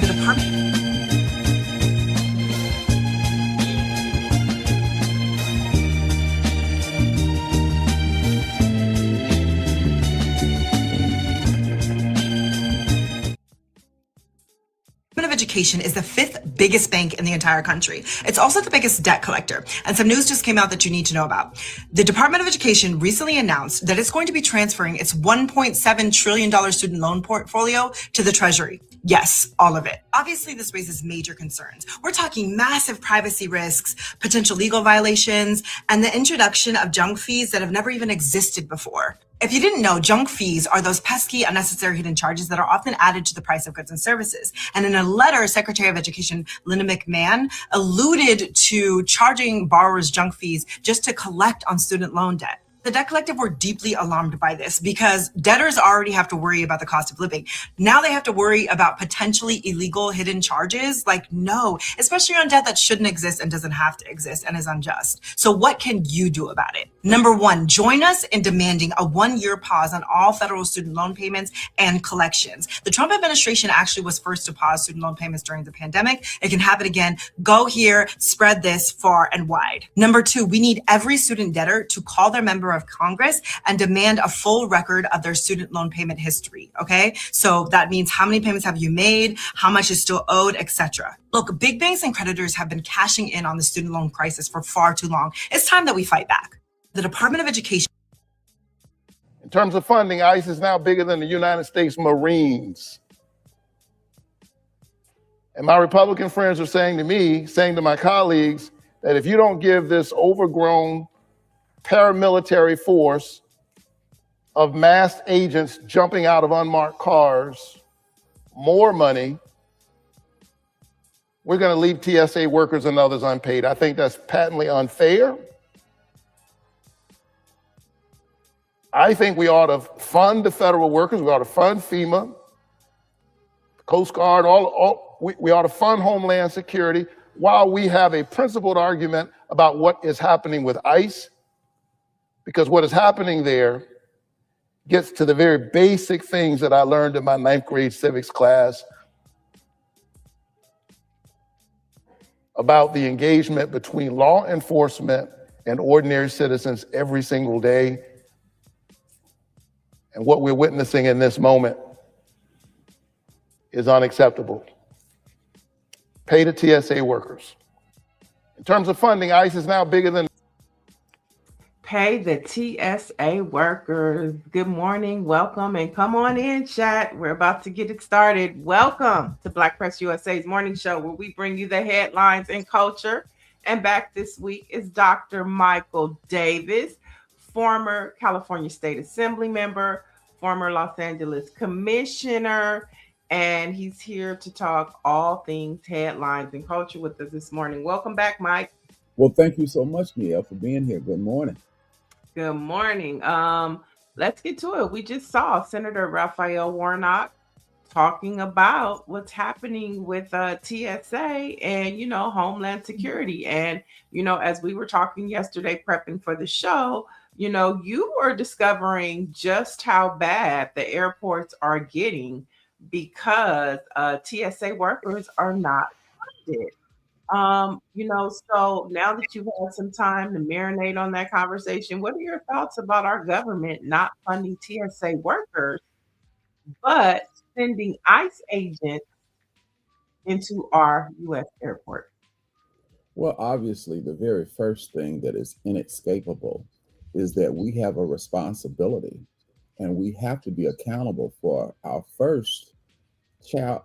The department Education is the fifth biggest bank in the entire country. It's also the biggest debt collector. And some news just came out that you need to know about. The Department of Education recently announced that it's going to be transferring its $1.7 trillion student loan portfolio to the Treasury. Yes, all of it. Obviously, this raises major concerns. We're talking massive privacy risks, potential legal violations, and the introduction of junk fees that have never even existed before. If you didn't know, junk fees are those pesky, unnecessary hidden charges that are often added to the price of goods and services. And in a letter, Secretary of Education Linda McMahon alluded to charging borrowers junk fees just to collect on student loan debt. The debt collective were deeply alarmed by this because debtors already have to worry about the cost of living. Now they have to worry about potentially illegal hidden charges. Like, no, especially on debt that shouldn't exist and doesn't have to exist and is unjust. So what can you do about it? Number one, join us in demanding a 1-year pause on all federal student loan payments and collections. The Trump administration actually was first to pause student loan payments during the pandemic. It can happen again. Go here, spread this far and wide. Number two, we need every student debtor to call their member of Congress and demand a full record of their student loan payment history. Okay, so that means how many payments have you made, how much is still owed, etc. Look, big banks and creditors have been cashing in on the student loan crisis for far too long. It's time that we fight back. The Department of Education. In terms of funding, ICE is now bigger than the United States Marines. And my Republican friends are saying to me, saying to my colleagues, that if you don't give this overgrown paramilitary force of masked agents jumping out of unmarked cars more money, we're going to leave TSA workers and others unpaid. I think that's patently unfair. I think we ought to fund the federal workers. We ought to fund FEMA, Coast Guard, we ought to fund Homeland Security while we have a principled argument about what is happening with ICE. Because what is happening there gets to the very basic things that I learned in my 9th grade civics class about the engagement between law enforcement and ordinary citizens every single day. And what we're witnessing in this moment is unacceptable. Pay the TSA workers. In terms of funding, ICE is now bigger than Pay the TSA workers. Good morning, welcome, and come on in, chat. We're about to get it started. Welcome to Black Press USA's morning show, where we bring you the headlines and culture. And back this week is Dr. Michael Davis, former California State Assembly member, former Los Angeles commissioner, and he's here to talk all things headlines and culture with us this morning. Welcome back, Mike. Well, thank you so much, Mia, for being here. Good morning. Good morning. Let's get to it. We just saw Senator Raphael Warnock talking about what's happening with TSA and, Homeland Security. And, as we were talking yesterday, prepping for the show, you were discovering just how bad the airports are getting because TSA workers are not funded. So now that you've had some time to marinate on that conversation, what are your thoughts about our government not funding TSA workers, but sending ICE agents into our U.S. airport? Well, obviously, the very first thing that is inescapable is that we have a responsibility and we have to be accountable for our first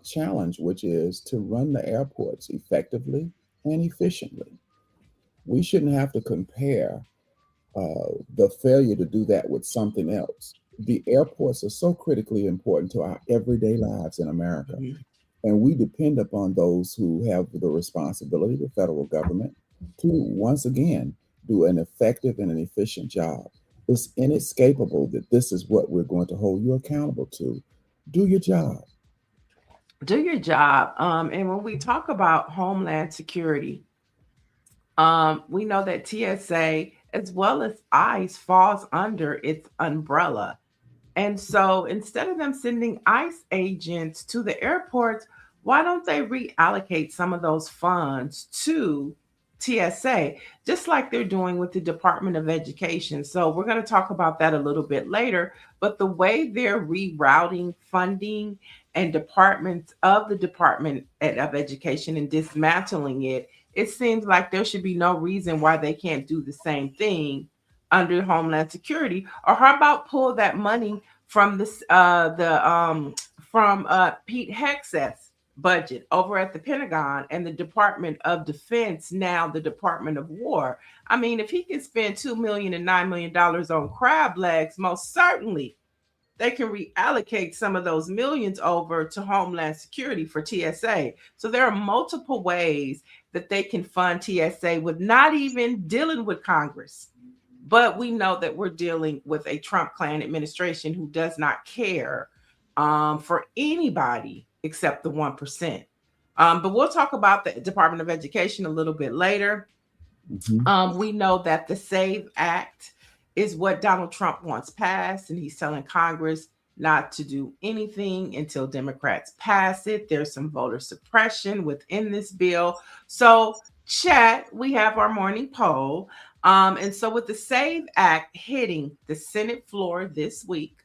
challenge, which is to run the airports effectively and efficiently. We shouldn't have to compare the failure to do that with something else. The airports are so critically important to our everyday lives in America. Mm-hmm. And we depend upon those who have the responsibility, the federal government, to once again do an effective and an efficient job. It's inescapable that this is what we're going to hold you accountable to. Do your job. Do your job. And when we talk about Homeland Security, we know that TSA as well as ICE falls under its umbrella. And so instead of them sending ICE agents to the airports, why don't they reallocate some of those funds to TSA, just like they're doing with the Department of Education. So we're going to talk about that a little bit later. But the way they're rerouting funding and departments of the Department of Education and dismantling it, it seems like there should be no reason why they can't do the same thing under Homeland Security. Or how about pull that money from this from Pete Hegseth's budget over at the Pentagon and the Department of Defense, now the Department of War. I mean, if he can spend $2 million and $9 million on crab legs, most certainly they can reallocate some of those millions over to Homeland Security for TSA. So there are multiple ways that they can fund TSA with not even dealing with Congress. But we know that we're dealing with a Trump clan administration who does not care for anybody except the 1%. But we'll talk about the Department of Education a little bit later. We know that the SAVE Act is what Donald Trump wants passed, and he's telling Congress not to do anything until Democrats pass it. There's some voter suppression within this bill. So, chat, we have our morning poll. And so with the SAVE Act hitting the Senate floor this week,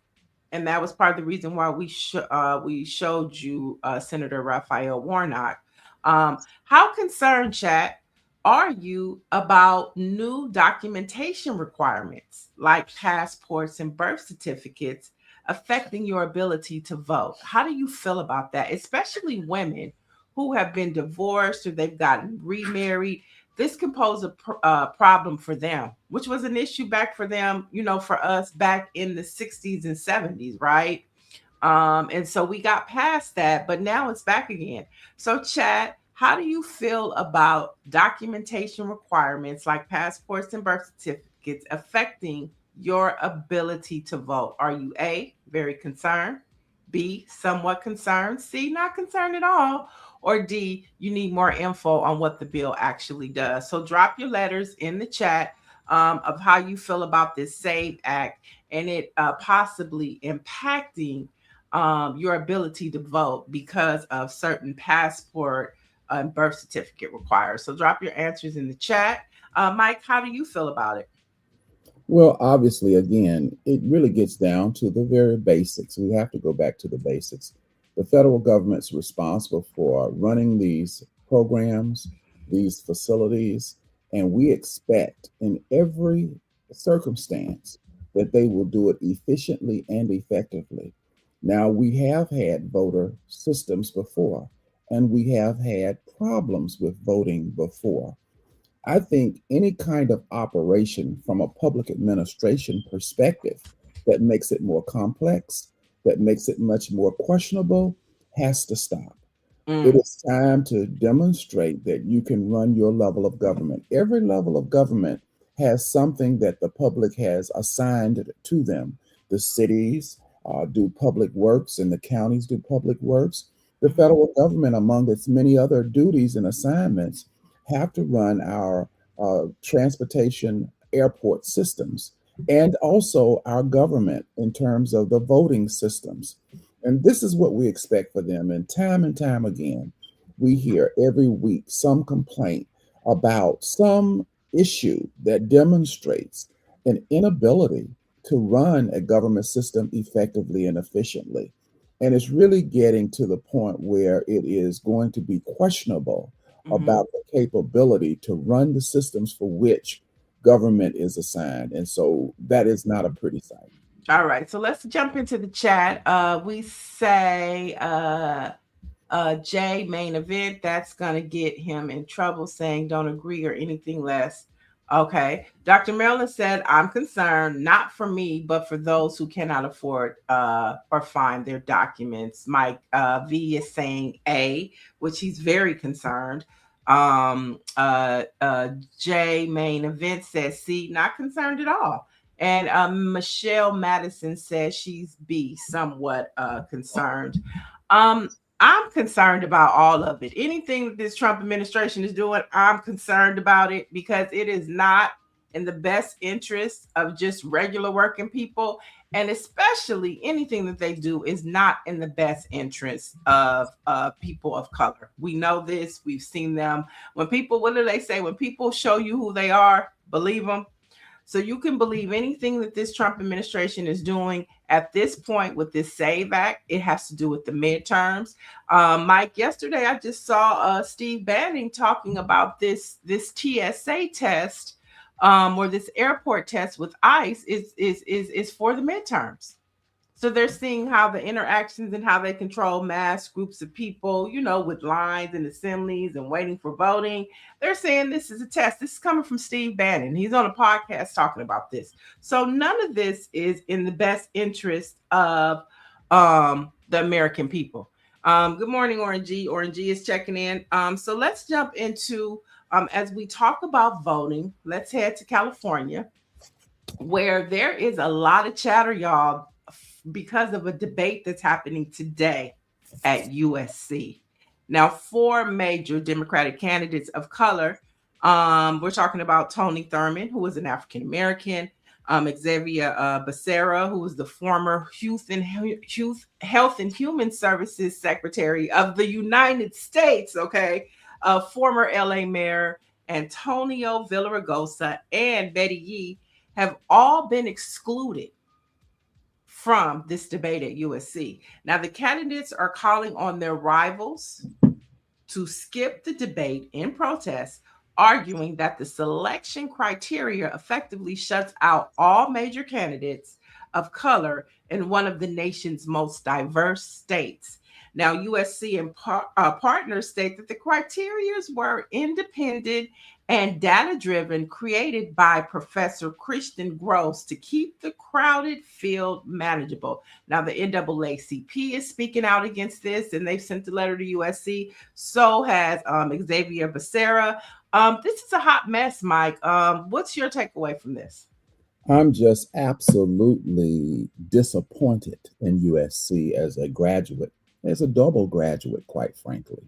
and that was part of the reason why we showed you Senator Raphael Warnock. How concerned, chat, are you about new documentation requirements like passports and birth certificates affecting your ability to vote? How do you feel about that, especially women who have been divorced or they've gotten remarried? This can pose a problem for them, which was an issue back for them, for us back in the 60s and 70s, right? And so we got past that, but now it's back again. So, chat, how do you feel about documentation requirements like passports and birth certificates affecting your ability to vote? Are you A, very concerned, B, somewhat concerned, C, not concerned at all, or D, you need more info on what the bill actually does? So drop your letters in the chat of how you feel about this SAVE Act and it possibly impacting your ability to vote because of certain passport and birth certificate requires. So drop your answers in the chat. Mike, how do you feel about it? Well, obviously, again, it really gets down to the very basics. We have to go back to the basics. The federal government's responsible for running these programs, these facilities, and we expect in every circumstance that they will do it efficiently and effectively. Now, we have had voter systems before, and we have had problems with voting before. I think any kind of operation from a public administration perspective that makes it more complex, that makes it much more questionable, has to stop. It is time to demonstrate that you can run your level of government. Every level of government has something that the public has assigned to them. The cities do public works and the counties do public works. The federal government, among its many other duties and assignments, have to run our transportation airport systems and also our government in terms of the voting systems. And this is what we expect for them. And time again, we hear every week some complaint about some issue that demonstrates an inability to run a government system effectively and efficiently. And it's really getting to the point where it is going to be questionable about the capability to run the systems for which government is assigned. And so that is not a pretty sight. All right, so let's jump into the chat. We say Jay main event, that's gonna get him in trouble, saying don't agree or anything less. Okay. Dr. Marilyn said, I'm concerned, not for me, but for those who cannot afford or find their documents. Mike V is saying A, which he's very concerned. Jay main event says C, not concerned at all. And Michelle Madison says she's B, somewhat concerned. I'm concerned about all of it. Anything that this Trump administration is doing, I'm concerned about it because it is not in the best interest of just regular working people, and especially anything that they do is not in the best interest of people of color. We know this. We've seen them. When people, what do they say? When people show you who they are, believe them. So you can believe anything that this Trump administration is doing at this point with this SAVE Act. It has to do with the midterms. Mike, yesterday I just saw Steve Bannon talking about this TSA test or this airport test with ICE is for the midterms. So they're seeing how the interactions and how they control mass groups of people, you know, with lines and assemblies and waiting for voting. They're saying this is a test. This is coming from Steve Bannon. He's on a podcast talking about this. So none of this is in the best interest of the American people. Good morning, Orangey. Orangey is checking in. So let's jump into, as we talk about voting, let's head to California, where there is a lot of chatter, y'all, because of a debate that's happening today at USC. Now, 4 major Democratic candidates of color. We're talking about Tony Thurmond, who is an African American, Xavier Becerra, who is the former Health and Human Services Secretary of the United States, okay, former LA Mayor Antonio Villaraigosa, and Betty Yee have all been excluded from this debate at USC. Now, the candidates are calling on their rivals to skip the debate in protest, arguing that the selection criteria effectively shuts out all major candidates of color in one of the nation's most diverse states. Now, USC and partners state that the criteria were independent and data-driven, created by Professor Christian Gross to keep the crowded field manageable. Now, the NAACP is speaking out against this, and they've sent a letter to USC. So has Xavier Becerra. This is a hot mess, Mike. What's your takeaway from this? I'm just absolutely disappointed in USC as a graduate, as a double graduate, quite frankly.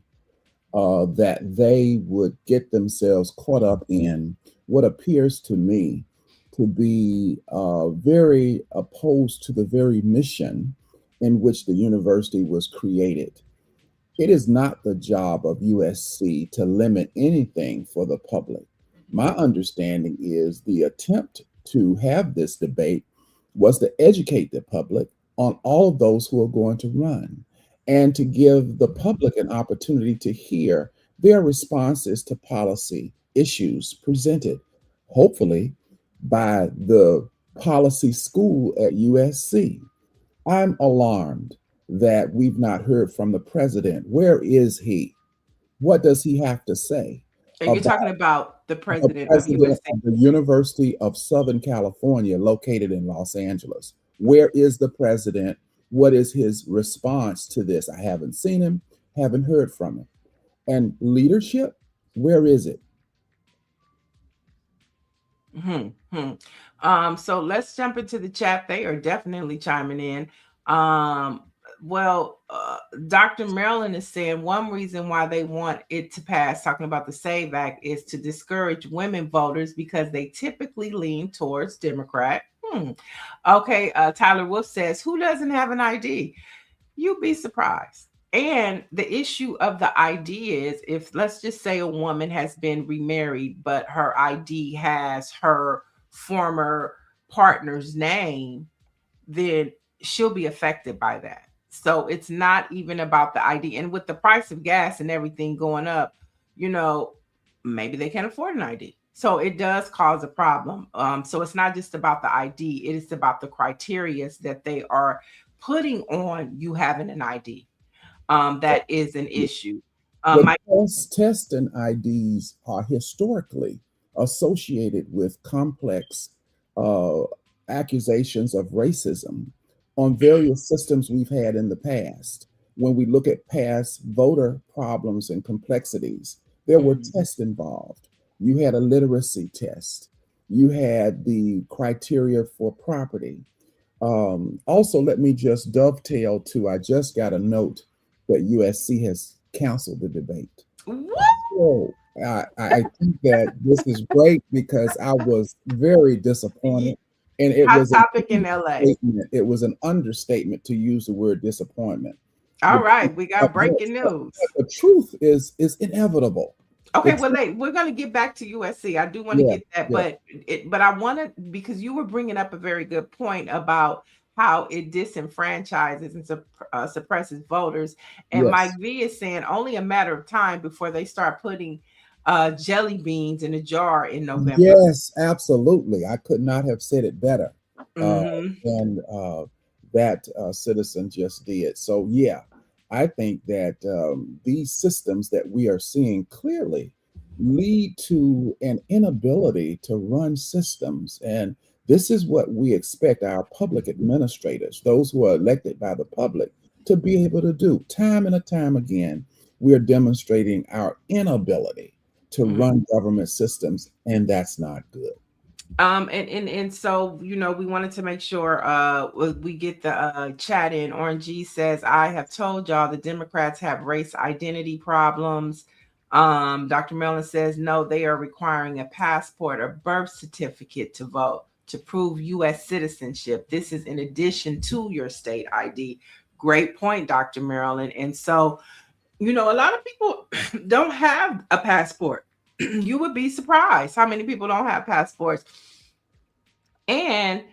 That they would get themselves caught up in what appears to me to be very opposed to the very mission in which the university was created. It is not the job of USC to limit anything for the public. My understanding is the attempt to have this debate was to educate the public on all of those who are going to run, and to give the public an opportunity to hear their responses to policy issues presented, hopefully by the policy school at USC. I'm alarmed that we've not heard from the president. Where is he? What does he have to say? Are you talking about the president of USC? Of the University of Southern California, located in Los Angeles. Where is the president? What is his response to this? I haven't seen him, haven't heard from him. And leadership, where is it? So let's jump into the chat. They are definitely chiming in. Dr. Marilyn is saying one reason why they want it to pass, talking about the SAVE Act, is to discourage women voters because they typically lean towards Democrat. Okay, Tyler Wolf says, who doesn't have an ID? You'd be surprised. And the issue of the ID is, if let's just say a woman has been remarried, but her ID has her former partner's name, then she'll be affected by that. So it's not even about the ID. And with the price of gas and everything going up, you know, maybe they can't afford an ID. So it does cause a problem. So it's not just about the ID. It is about the criteria that they are putting on you having an ID. That is an issue. Tests and IDs are historically associated with complex accusations of racism on various systems we've had in the past. When we look at past voter problems and complexities, there were tests involved. You had a literacy test. You had the criteria for property. Also, let me just dovetail to, I just got a note that USC has canceled the debate. What? I think that this is great because I was very disappointed, and it Hot was an topic in LA. understatement. It was an understatement to use the word disappointment. All But, right, we got breaking yes, news. but the truth is inevitable. Okay, The well, truth, we're going to get back to USC. I do want to yeah, get that, yeah, but I want to, because you were bringing up a very good point about how it disenfranchises and suppresses voters. And Mike yes, V is saying only a matter of time before they start putting jelly beans in a jar in November. yes, absolutely. I could not have said it better uh, Hmm. than that citizen just did. So, yeah, I think that these systems that we are seeing clearly lead to an inability to run systems. And this is what we expect our public administrators, those who are elected by the public, to be able to do. Time and time again, we are demonstrating our inability to run government systems, and that's not good. And so, we wanted to make sure we get the chat in. Orange G says, I have told y'all the Democrats have race identity problems. Dr. Mellon says, no, they are requiring a passport or birth certificate to vote to prove US citizenship. This is in addition to your state ID. Great point, Dr. Maryland. And so, a lot of people don't have a passport. You would be surprised how many people don't have passports and,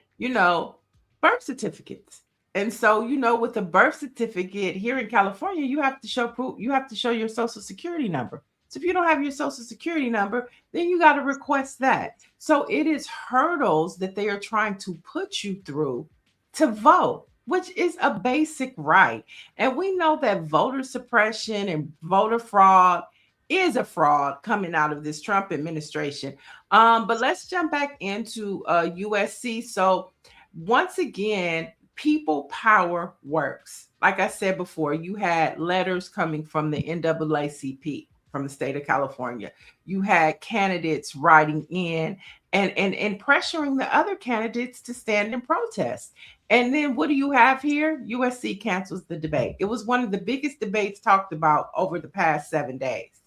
birth certificates. And so, with a birth certificate here in California, you have to show proof, you have to show your social security number. So if you don't have your social security number, then you got to request that. So it is hurdles that they are trying to put you through to vote, which is a basic right. And we know that voter suppression and voter fraud is a fraud coming out of this Trump administration. But let's jump back into USC. So once again, people power works. Like I said before, you had letters coming from the NAACP from the state of California. You had candidates writing in and pressuring the other candidates to stand in protest. And then what do you have here? USC cancels the debate. It was one of the biggest debates talked about over the past 7 days.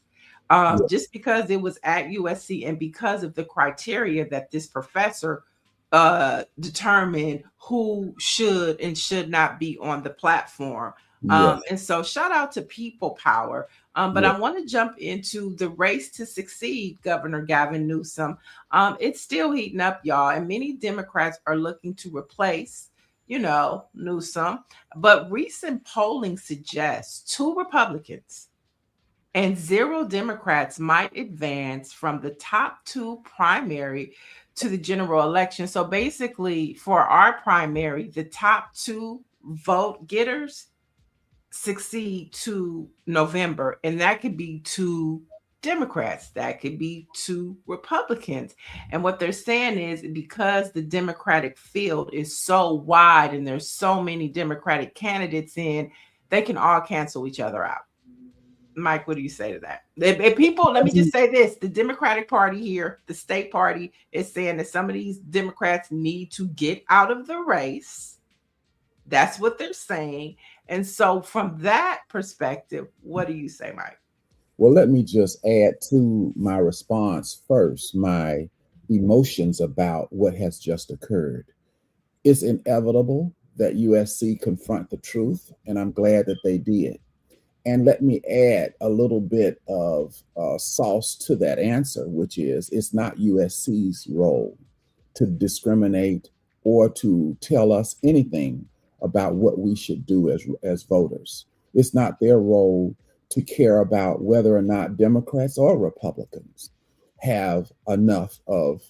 Yeah. Just because it was at USC and because of the criteria that this professor determined who should and should not be on the platform. Yes. And so shout out to people power. But Yes. I want to jump into the race to succeed, Governor Gavin Newsom. It's still heating up, y'all, and many Democrats are looking to replace, Newsom. But recent polling suggests 2 Republicans and 0 Democrats might advance from the top 2 primary to the general election. So basically, for our primary, the top 2 vote getters succeed to November, and that could be 2 Democrats, that could be 2 Republicans. And what they're saying is because the Democratic field is so wide and there's so many Democratic candidates in, they can all cancel each other out. Mike, what do you say to that? If people, let me just say this: the Democratic Party here, the state party, is saying that some of these Democrats need to get out of the race. That's what they're saying. And so, from that perspective, what do you say, Mike? Well, let me just add to my response first, my emotions about what has just occurred. It's inevitable that USC confront the truth, and I'm glad that they did. And let me add a little bit of sauce to that answer, which is it's not USC's role to discriminate or to tell us anything about what we should do as voters. It's not their role to care about whether or not Democrats or Republicans have enough of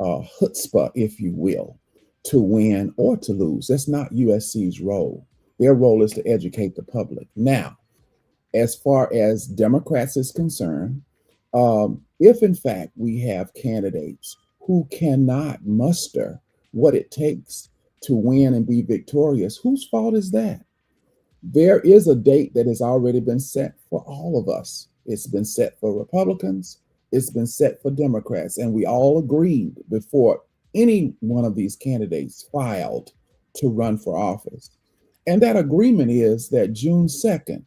chutzpah, if you will, to win or to lose. That's not USC's role. Their role is to educate the public. Now, as far as Democrats is concerned, if in fact we have candidates who cannot muster what it takes to win and be victorious, whose fault is that? There is a date that has already been set for all of us. It's been set for Republicans, it's been set for Democrats, and we all agreed before any one of these candidates filed to run for office. And that agreement is that June 2nd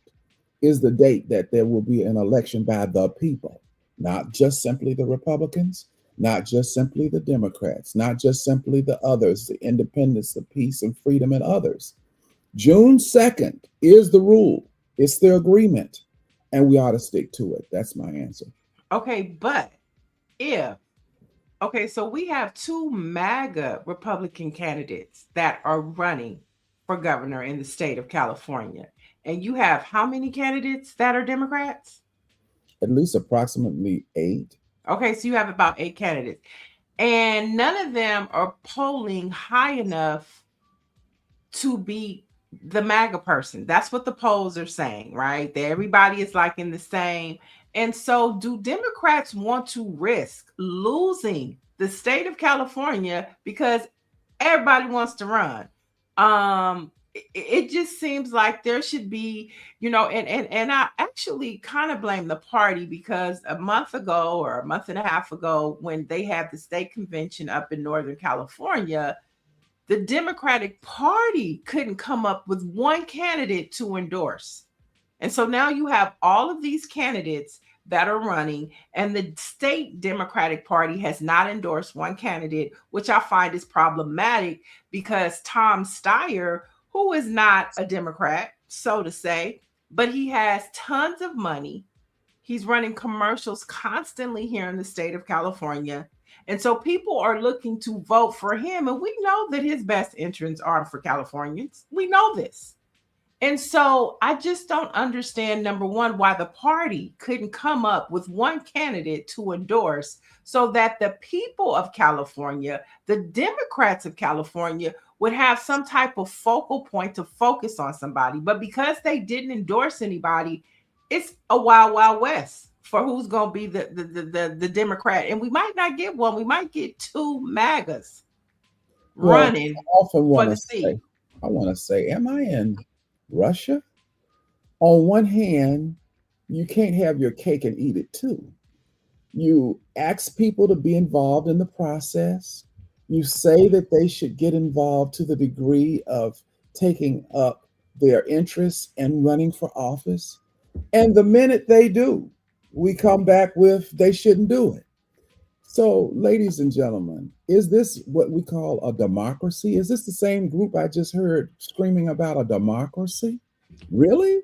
is the date that there will be an election by the people. not just simply the Republicans, not just simply the Democrats, not just simply the others, the independents, the peace and freedom, and others. June 2nd is the rule. It's the agreement, and we ought to stick to it. That's my answer. Okay, but if okay, so we have two MAGA Republican candidates that are running for governor in the state of California. And you have how many candidates that are Democrats? At least approximately 8. Okay, so you have about 8 candidates. And none of them are polling high enough to be the MAGA person. That's what the polls are saying, right? That everybody is like in the same. And so, do Democrats want to risk losing the state of California because everybody wants to run? It just seems like there should be, and I actually kind of blame the party because a month ago or a month and a half ago, when they had the state convention up in Northern California, the Democratic Party couldn't come up with one candidate to endorse. And so now you have all of these candidates that are running, and the state Democratic Party has not endorsed one candidate, which I find is problematic because Tom Steyer, who is not a Democrat, so to say, but he has tons of money. He's running commercials constantly here in the state of California. And so people are looking to vote for him. And we know that his best interests are for Californians. We know this. And so I just don't understand, number one, why the party couldn't come up with one candidate to endorse so that the people of California, the Democrats of California, would have some type of focal point to focus on somebody. But because they didn't endorse anybody, it's a wild, wild west for who's going to be the Democrat. And we might not get one. We might get 2 MAGAs running for the seat. I want to say, am I in Russia? On one hand, you can't have your cake and eat it too. You ask people to be involved in the process. You say that they should get involved to the degree of taking up their interests and running for office. And the minute they do, we come back with they shouldn't do it. So, ladies and gentlemen, is this what we call a democracy? Is this the same group I just heard screaming about a democracy? Really?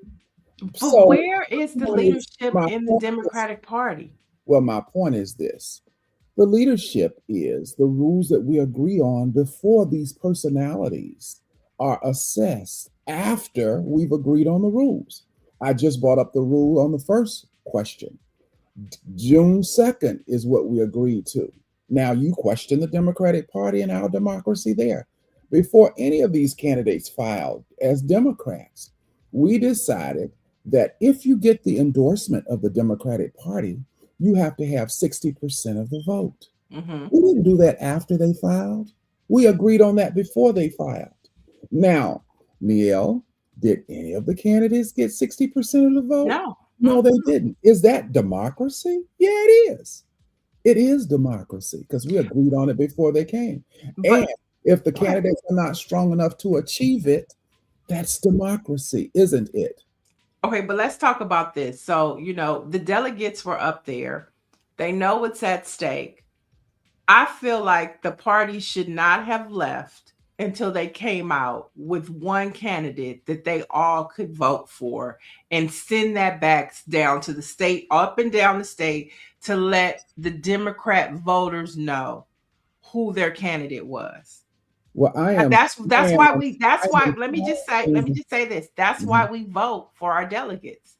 But so, where is the leadership in the Democratic Party? Well, my point is this. The leadership is the rules that we agree on before these personalities are assessed after we've agreed on the rules. I just brought up the rule on the first question. June 2nd is what we agreed to. Now you question the Democratic Party and our democracy there. Before any of these candidates filed as Democrats, we decided that if you get the endorsement of the Democratic Party, you have to have 60% of the vote. Mm-hmm. We didn't do that after they filed. We agreed on that before they filed. Now, Neil, did any of the candidates get 60% of the vote? No, they didn't. Is that democracy? Yeah, it is. It is democracy because we agreed on it before they came. And if the candidates are not strong enough to achieve it, that's democracy, isn't it? Okay, but let's talk about this. So, the delegates were up there. They know what's at stake. I feel like the party should not have left until they came out with one candidate that they all could vote for and send that back down to the state, up and down the state, to let the Democrat voters know who their candidate was. Well, that's why let me just say this. That's why we vote for our delegates.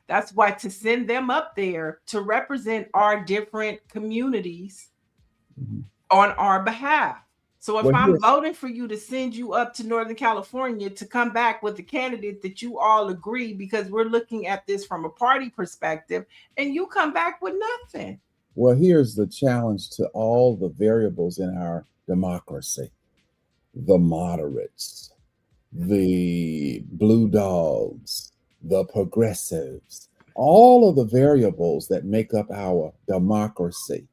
That's why, to send them up there to represent our different communities on our behalf. So if I'm voting for you to send you up to Northern California to come back with the candidate that you all agree, because we're looking at this from a party perspective, and you come back with nothing. Well, here's the challenge to all the variables in our democracy. The moderates, the blue dogs, the progressives, all of the variables that make up our democracy.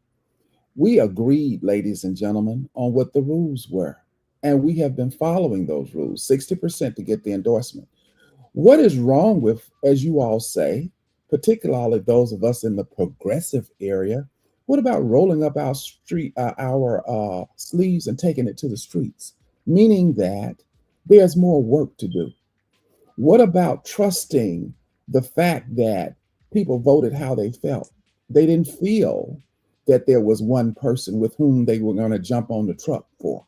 We agreed, ladies and gentlemen, on what the rules were, and we have been following those rules, 60% to get the endorsement. What is wrong with, as you all say, particularly those of us in the progressive area, what about rolling up our sleeves and taking it to the streets? Meaning that there's more work to do. What about trusting the fact that people voted how they felt? They didn't feel that there was one person with whom they were going to jump on the truck for.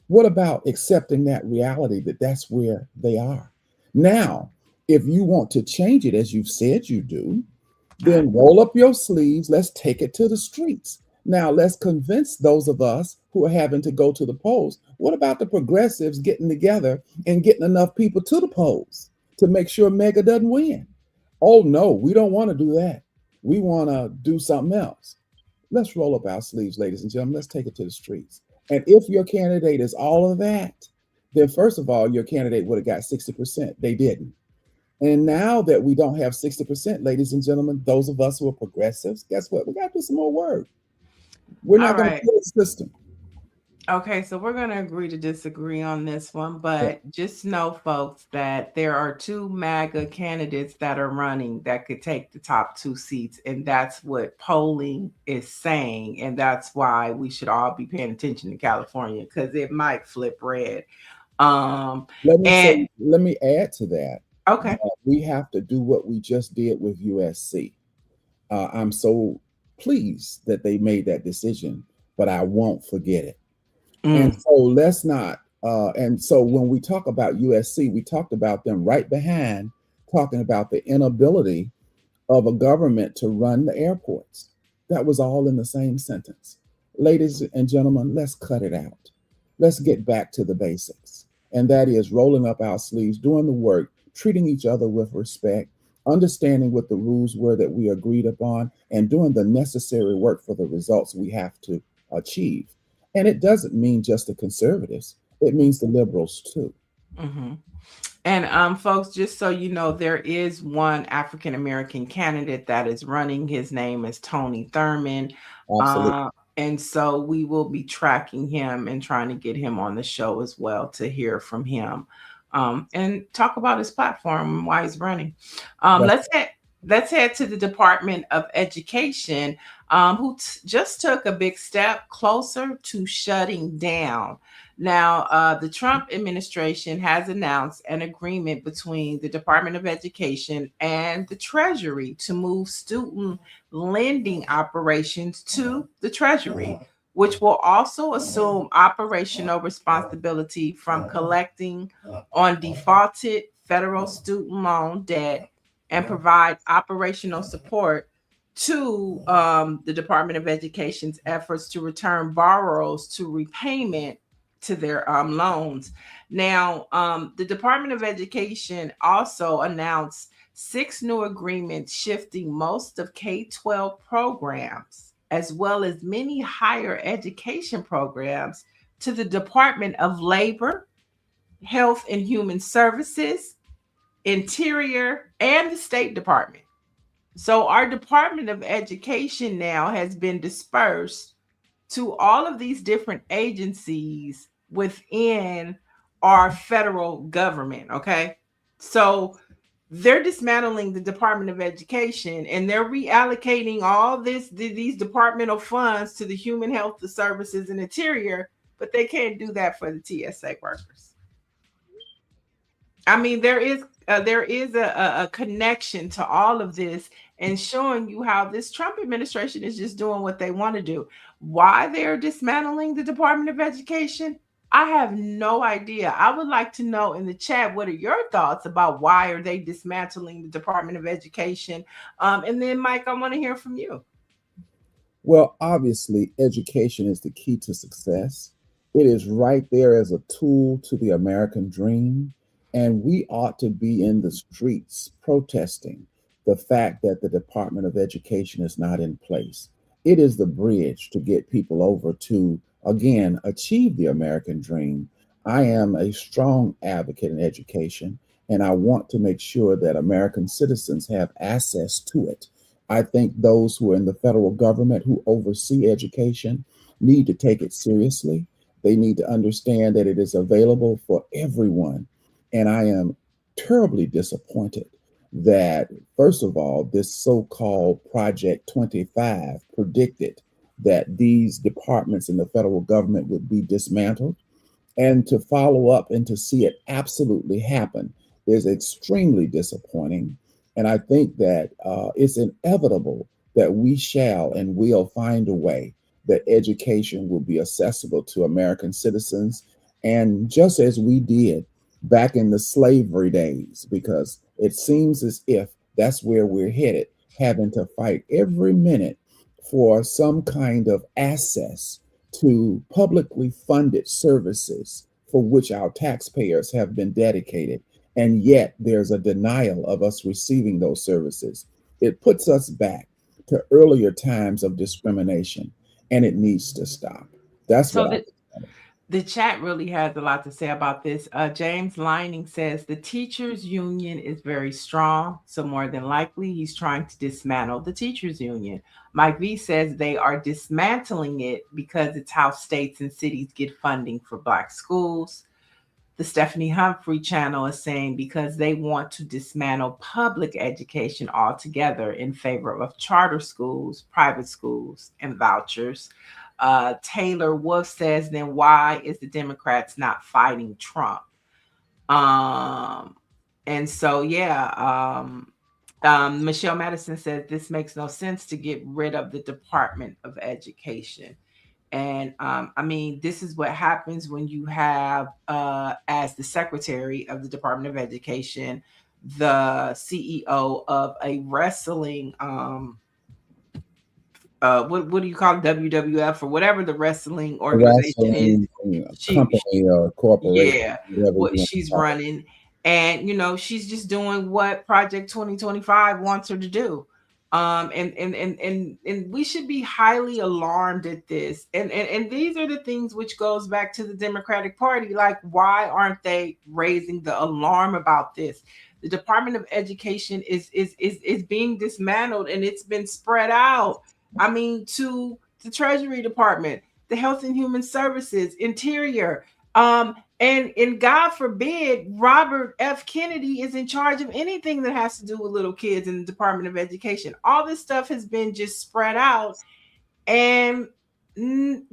What about accepting that reality that that's where they are? Now, if you want to change it as you've said you do, then roll up your sleeves. Let's take it to the streets. Now, let's convince those of us who are having to go to the polls. What about the progressives getting together and getting enough people to the polls to make sure Mega doesn't win? Oh, no, we don't want to do that. We want to do something else. Let's roll up our sleeves, ladies and gentlemen. Let's take it to the streets. And if your candidate is all of that, then first of all, your candidate would have got 60%. They didn't. And now that we don't have 60%, ladies and gentlemen, those of us who are progressives, guess what? We got to do some more work. We're not going to kill the system. Okay, so we're going to agree to disagree on this one, but just know, folks, that there are two MAGA candidates that are running that could take the top 2 seats, and that's what polling is saying, and that's why we should all be paying attention to California, because it might flip red. Let me add to that. Okay. We have to do what we just did with USC. I'm so pleased that they made that decision, but I won't forget it. And so let's not. And so when we talk about USC, we talked about them right behind talking about the inability of a government to run the airports. That was all in the same sentence. Ladies and gentlemen, let's cut it out. Let's get back to the basics. And that is rolling up our sleeves, doing the work, treating each other with respect, understanding what the rules were that we agreed upon, and doing the necessary work for the results we have to achieve. And it doesn't mean just the conservatives. It means the liberals too. Mm-hmm. And folks, just so you know, there is one African-American candidate that is running. His name is Tony Thurman. Absolutely. And so we will be tracking him and trying to get him on the show as well to hear from him and talk about his platform and why he's running. Let's head to the Department of Education, who just took a big step closer to shutting down. Now, the Trump administration has announced an agreement between the Department of Education and the Treasury to move student lending operations to the Treasury, which will also assume operational responsibility from collecting on defaulted federal student loan debt and provide operational support to the Department of Education's efforts to return borrowers to repayment to their loans. Now, the Department of Education also announced 6 new agreements shifting most of K-12 programs, as well as many higher education programs, to the Department of Labor, Health and Human Services, Interior, and the State Department. So our Department of Education now has been dispersed to all of these different agencies within our federal government. Okay. So they're dismantling the Department of Education and they're reallocating all these departmental funds to the Human Health, the Services, and Interior, but they can't do that for the TSA workers. I mean, there is a connection to all of this and showing you how this Trump administration is just doing what they want to do. Why they're dismantling the Department of Education, I have no idea. I would like to know in the chat, what are your thoughts about why are they dismantling the Department of Education? And then, Mike, I want to hear from you. Well, obviously, education is the key to success. It is right there as a tool to the American dream. And we ought to be in the streets protesting the fact that the Department of Education is not in place. It is the bridge to get people over to, again, achieve the American dream. I am a strong advocate in education, and I want to make sure that American citizens have access to it. I think those who are in the federal government who oversee education need to take it seriously. They need to understand that it is available for everyone. And I am terribly disappointed that, first of all, this so-called Project 25 predicted that these departments in the federal government would be dismantled, and to follow up and to see it absolutely happen is extremely disappointing. And I think that it's inevitable that we shall and will find a way that education will be accessible to American citizens. And just as we did back in the slavery days, because it seems as if that's where we're headed, having to fight every minute for some kind of access to publicly funded services for which our taxpayers have been dedicated. And yet there's a denial of us receiving those services. It puts us back to earlier times of discrimination, and it needs to stop. That's So what the chat really has a lot to say about this. James Lining says the teachers union is very strong, so more than likely he's trying to dismantle the teachers union. Mike V says they are dismantling it because it's how states and cities get funding for Black schools. The Stephanie Humphrey channel is saying because they want to dismantle public education altogether in favor of charter schools, private schools, and vouchers. Taylor Wolf says, then why is the Democrats not fighting Trump? And so, Michelle Madison says this makes no sense to get rid of the Department of Education. And I mean, this is what happens when you have, as the Secretary of the Department of Education, the CEO of a wrestling, what do you call it, WWF or whatever the wrestling organization is? Company or corporation. Yeah, what she's running. And, she's just doing what Project 2025 wants her to do. And we should be highly alarmed at this. And these are the things which goes back to the Democratic Party. Like, why aren't they raising the alarm about this? The Department of Education is being dismantled, and it's been spread out. I mean, to the Treasury Department, the Health and Human Services, Interior, and God forbid Robert F. Kennedy is in charge of anything that has to do with little kids in the Department of Education. All this stuff has been just spread out, and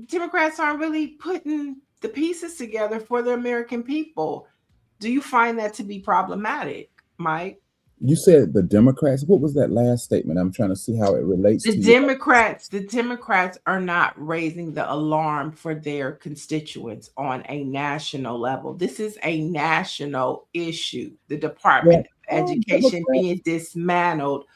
Democrats aren't really putting the pieces together for the American people. Do you find that to be problematic, Mike? You said the Democrats. What was that last statement? I'm trying to see how it relates to Democrats. The Democrats are not raising the alarm for their constituents on a national level. This is a national issue. The Department of Education being dismantled.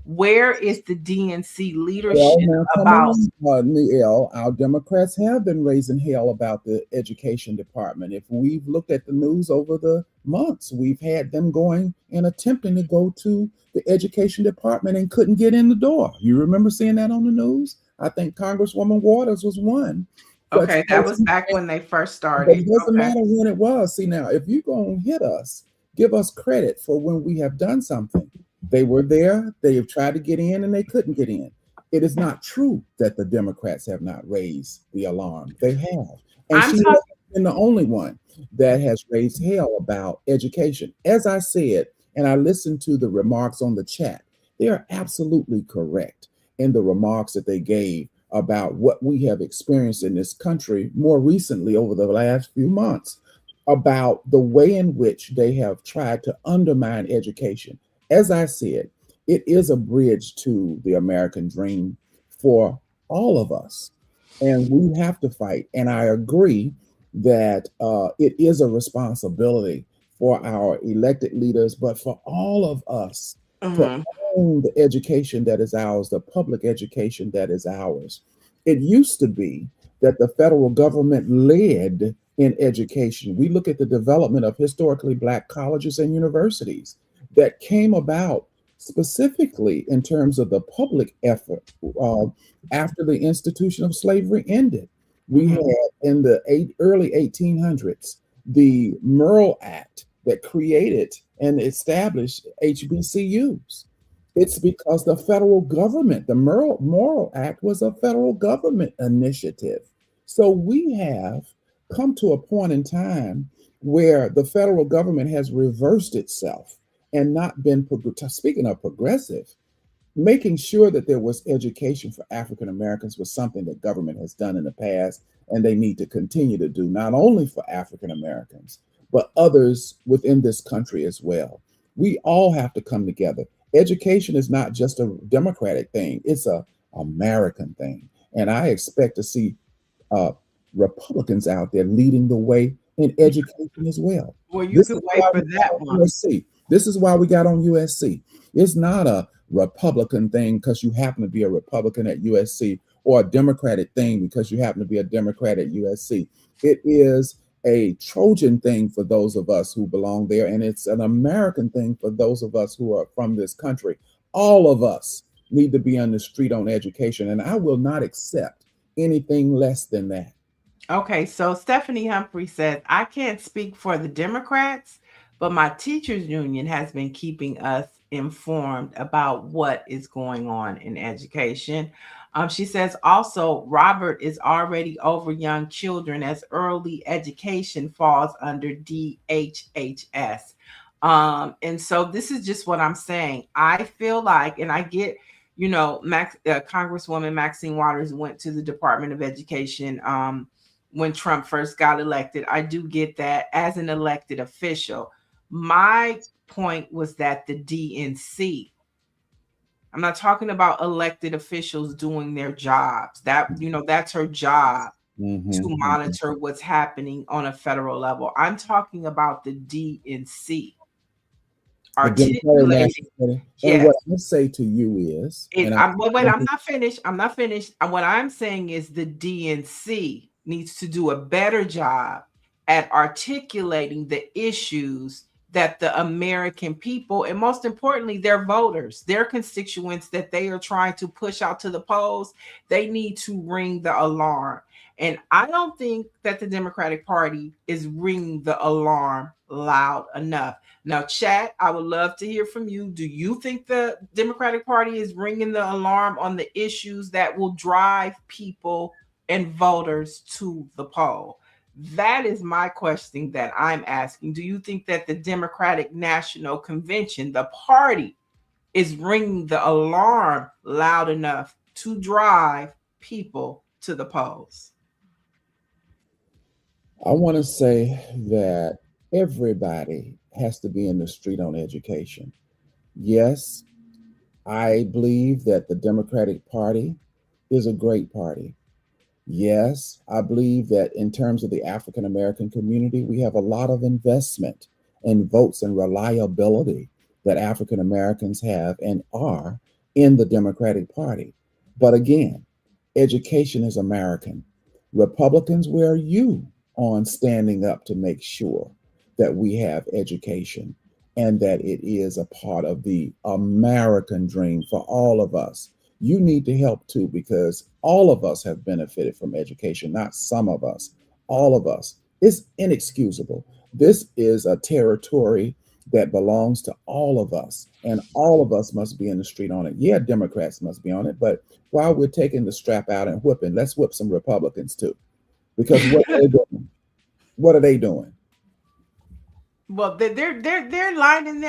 Where is the DNC leadership about? Neil, our Democrats have been raising hell about the education department. If we've looked at the news over the months, we've had them going and attempting to go to the education department and couldn't get in the door. You remember seeing that on the news? I think Congresswoman Waters was one. Okay, that was back when they first started. It doesn't matter when it was. See, now, if you're going to hit us, give us credit for when we have done something. They were there, they have tried to get in, and they couldn't get in. It is not true that the Democrats have not raised the alarm. They have. And she has been the only one that has raised hell about education. As I said, and I listened to the remarks on the chat, they are absolutely correct in the remarks that they gave about what we have experienced in this country more recently over the last few months, about the way in which they have tried to undermine education. As I said, it is a bridge to the American dream for all of us, and we have to fight. And I agree that it is a responsibility for our elected leaders, but for all of us to own the education that is ours, the public education that is ours. It used to be that the federal government led in education. We look at the development of historically Black colleges and universities that came about specifically in terms of the public effort after the institution of slavery ended. We had in the early 1800s the Murrell Act that created and established HBCUs. It's because the federal government, the Murrell Act was a federal government initiative. So we have come to a point in time where the federal government has reversed itself and not been, speaking of progressive, making sure that there was education for African Americans was something that government has done in the past, and they need to continue to do, not only for African Americans, but others within this country as well. We all have to come together. Education is not just a Democratic thing, it's a American thing. And I expect to see Republicans out there leading the way in education as well. Well, you could wait for that one. USC. This is why we got on USC. It's not a Republican thing because you happen to be a Republican at USC, or a Democratic thing because you happen to be a Democrat at USC. It is a Trojan thing for those of us who belong there, and it's an American thing for those of us who are from this country. All of us need to be on the street on education, and I will not accept anything less than that. Okay, so Stephanie Humphrey says, I can't speak for the Democrats, but my teachers union has been keeping us informed about what is going on in education. She says also, Robert is already over young children as early education falls under DHHS. And so this is just what I'm saying. I feel like, and I get, you know, Congresswoman Maxine Waters went to the Department of Education when Trump first got elected. I do get that as an elected official. My point was that the DNC, I'm not talking about elected officials doing their jobs. That, you know, that's her job to monitor what's happening on a federal level. I'm talking about the DNC. Articulating. And what I say to you is, I'm not finished. What I'm saying is the DNC needs to do a better job at articulating the issues that the American people, and most importantly, their voters, their constituents that they are trying to push out to the polls, they need to ring the alarm. And I don't think that the Democratic Party is ringing the alarm loud enough. Now, chat, I would love to hear from you. Do you think the Democratic Party is ringing the alarm on the issues that will drive people and voters to the poll? That is my question that I'm asking. Do you think that the Democratic National Convention, the party, is ringing the alarm loud enough to drive people to the polls? I want to say that everybody has to be in the street on education. Yes, I believe that the Democratic Party is a great party. Yes, I believe that in terms of the African American community, we have a lot of investment in votes and reliability that African Americans have and are in the Democratic Party. But again, education is American. Republicans, where are you on standing up to make sure that we have education and that it is a part of the American dream for all of us? You need to help too, because all of us have benefited from education, not some of us, all of us. It's inexcusable. This is a territory that belongs to all of us, and all of us must be in the street on it. Yeah, Democrats must be on it, but while we're taking the strap out and whipping, let's whip some Republicans too, because what are they doing? What are they doing? Well, they're lining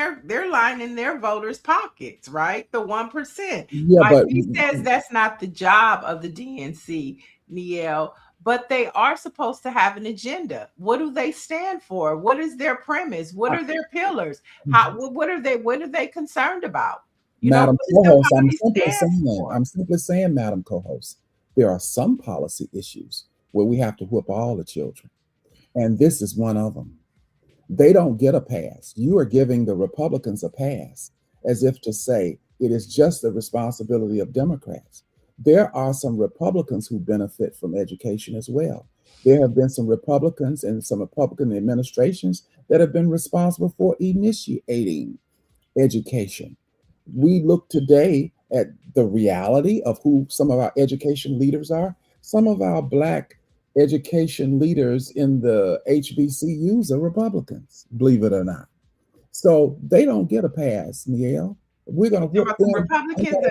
their voters' pockets, right? The 1%. Yeah, but he says that's not the job of the DNC, Niel, but they are supposed to have an agenda. What do they stand for? What is their premise? What are their pillars? What are they concerned about? Madam Co-host, I'm simply saying, Madam Co-host, there are some policy issues where we have to whip all the children, and this is one of them. They don't get a pass. You are giving the Republicans a pass, as if to say it is just the responsibility of Democrats. There are some Republicans who benefit from education as well. There have been some Republicans and some Republican administrations that have been responsible for initiating education. We look today at the reality of who some of our education leaders are. Some of our Black education leaders in the HBCUs are Republicans, believe it or not. So they don't get a pass, Niel. We're going to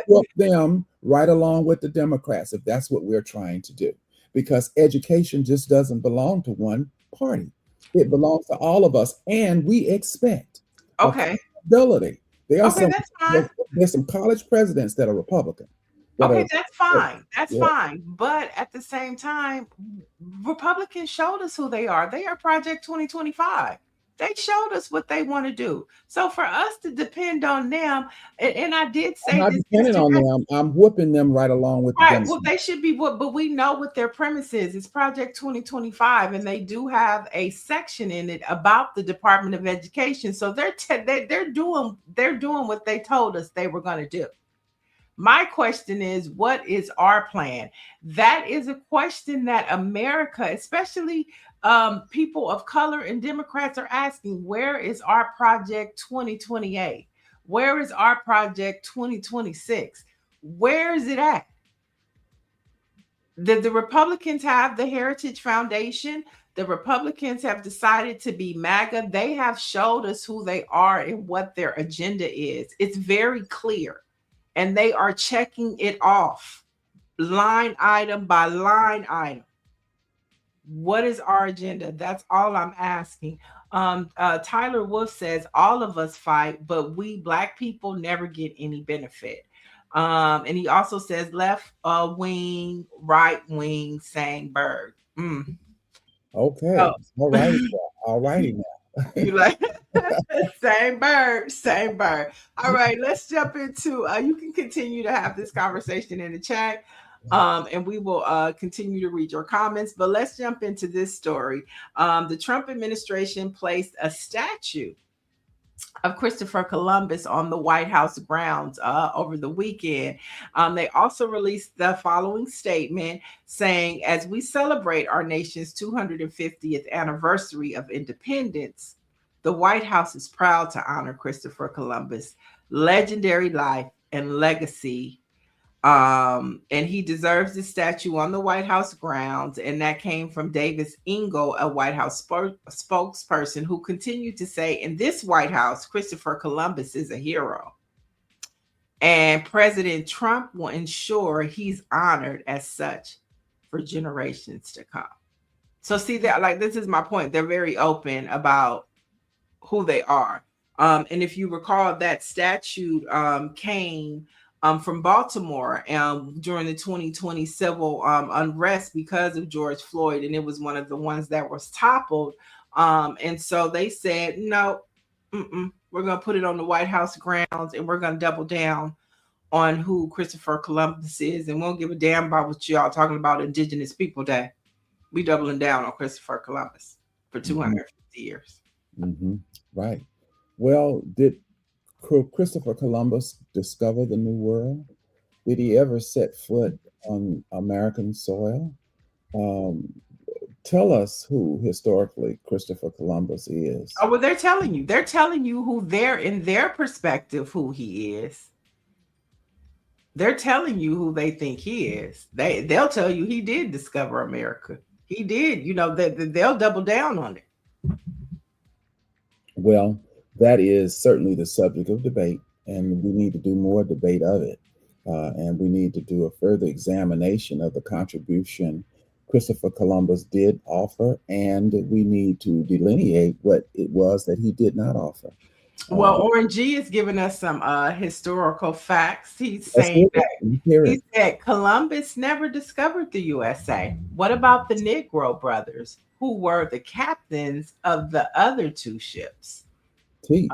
whip them right along with the Democrats if that's what we're trying to do, because education just doesn't belong to one party. It belongs to all of us, and we expect okay responsibility. There are Okay, some that's fine. there's some college presidents that are Republican. Okay, that's fine. That's Yeah. fine. But at the same time, Republicans showed us who they are. They are Project 2025. They showed us what they want to do. So for us to depend on them, and I did I'm say not this depending on yesterday, them. I'm whooping them right along with the right? Well, Democrats. they should be what, but we know what their premise is. It's Project 2025, and they do have a section in it about the Department of Education. So they're doing what they told us they were going to do. My question is, what is our plan? That is a question that America, especially people of color and Democrats, are asking. Where is our Project 2028? Where is our Project 2026? Where is it at? The Republicans have the Heritage Foundation. The Republicans have decided to be MAGA. They have showed us who they are and what their agenda is. It's very clear. And they are checking it off line item by line item. What is our agenda? That's all I'm asking. Tyler Wolf says all of us fight, but we Black people never get any benefit. And he also says left wing, right wing, same bird. Okay. Oh. All righty now. You like same bird, same bird. All right, let's jump into you can continue to have this conversation in the chat. And we will continue to read your comments, but let's jump into this story. The Trump administration placed a statue of Christopher Columbus on the White House grounds over the weekend. They also released the following statement saying, as we celebrate our nation's 250th anniversary of independence, the White House is proud to honor Christopher Columbus' legendary life and legacy. And he deserves the statue on the White House grounds. And that came from Davis Engel, a White House spokesperson, who continued to say, in this White House, Christopher Columbus is a hero. And President Trump will ensure he's honored as such for generations to come. So see that, like, this is my point. They're very open about who they are. And if you recall, that statue came from Baltimore during the 2020 civil unrest because of George Floyd. And it was one of the ones that was toppled. And so they said, no, we're going to put it on the White House grounds and we're going to double down on who Christopher Columbus is. And we won't give a damn about what y'all talking about Indigenous People Day. We doubling down on Christopher Columbus for 250 years. Right. Well, did Christopher Columbus discover the New World? Did he ever set foot on American soil? Tell us who historically Christopher Columbus is. Oh, well, they're telling you. They're telling you who they're in their perspective, who he is. They're telling you who they think he is. They'll tell you he did discover America. He did. You know, they'll double down on it. Well, that is certainly the subject of debate, and we need to do more debate of it. And we need to do a further examination of the contribution Christopher Columbus did offer, and we need to delineate what it was that he did not offer. Well, Orange G is giving us some historical facts. He's saying he said Columbus never discovered the USA. What about the Negro brothers, who were the captains of the other two ships? Teach.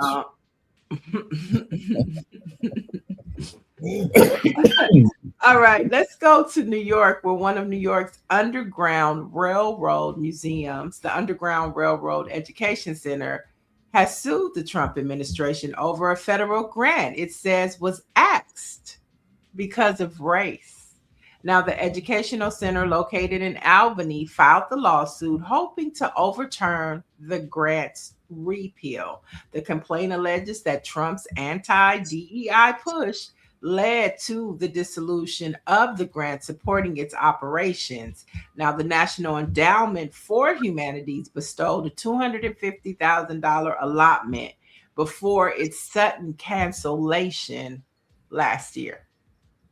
All right, let's go to New York, where one of New York's Underground Railroad museums, the Underground Railroad Education Center, has sued the Trump administration over a federal grant it says was axed because of race. Now, the educational center located in Albany filed the lawsuit hoping to overturn the grant's repeal. The complaint alleges that Trump's anti-DEI push led to the dissolution of the grant supporting its operations. Now, the National Endowment for Humanities bestowed a $250,000 allotment before its sudden cancellation last year.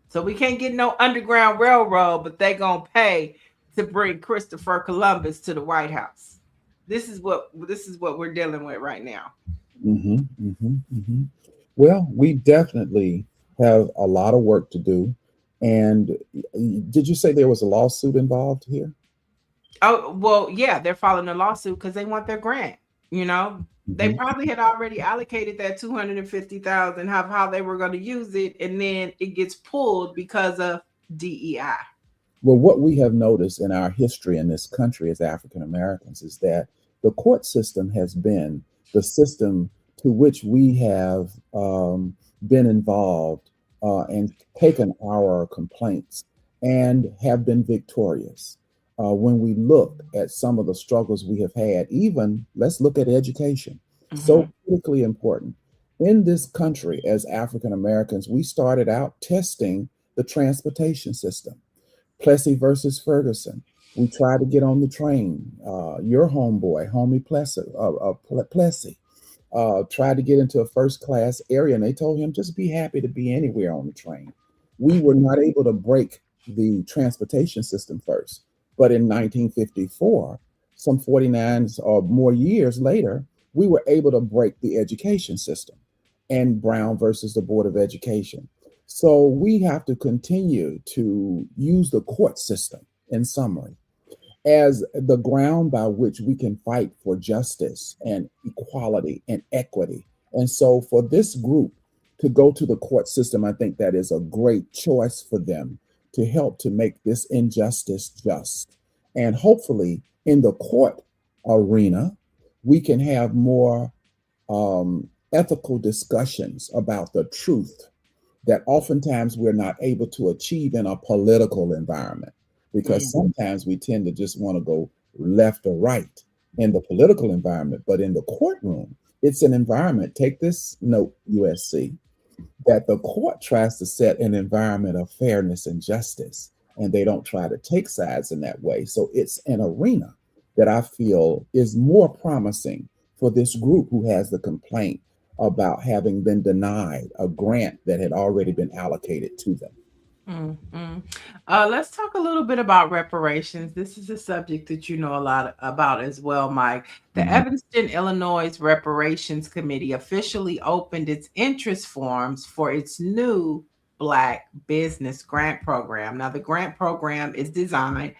So we can't get no Underground Railroad, but they gonna pay to bring Christopher Columbus to the White House. This is what we're dealing with right now. hmm hmm hmm Well, we definitely have a lot of work to do. And did you say there was a lawsuit involved here? Oh, well, yeah, they're filing a lawsuit because they want their grant. You know, they hmm probably had already allocated that 250,000, how they were going to use it, and then it gets pulled because of DEI. Well, what we have noticed in our history in this country as African Americans is that the court system has been the system to which we have been involved and taken our complaints and have been victorious. When we look at some of the struggles we have had, even let's look at education, Hmm. so critically important. In this country, as African Americans, we started out testing the transportation system. Plessy versus Ferguson. We tried to get on the train. Your homeboy, homie Plessy, tried to get into a first class area, and they told him just be happy to be anywhere on the train. We were not able to break the transportation system first, but in 1954, some 49 or more years later, we were able to break the education system and Brown versus the Board of Education. So we have to continue to use the court system, in summary, as the ground by which we can fight for justice and equality and equity. And so for this group to go to the court system, I think that is a great choice for them to help to make this injustice just. And hopefully in the court arena, we can have more ethical discussions about the truth that oftentimes we're not able to achieve in a political environment because sometimes we tend to just want to go left or right in the political environment. But in the courtroom, it's an environment. Take this note, USC, that the court tries to set an environment of fairness and justice, and they don't try to take sides in that way. So it's an arena that I feel is more promising for this group who has the complaint about having been denied a grant that had already been allocated to them. Mm-hmm. Let's talk a little bit about reparations. This is a subject that you know a lot about as well, Mike. The Mhm. Evanston, Illinois Reparations Committee officially opened its interest forms for its new Black Business Grant Program. Now, the grant program is designed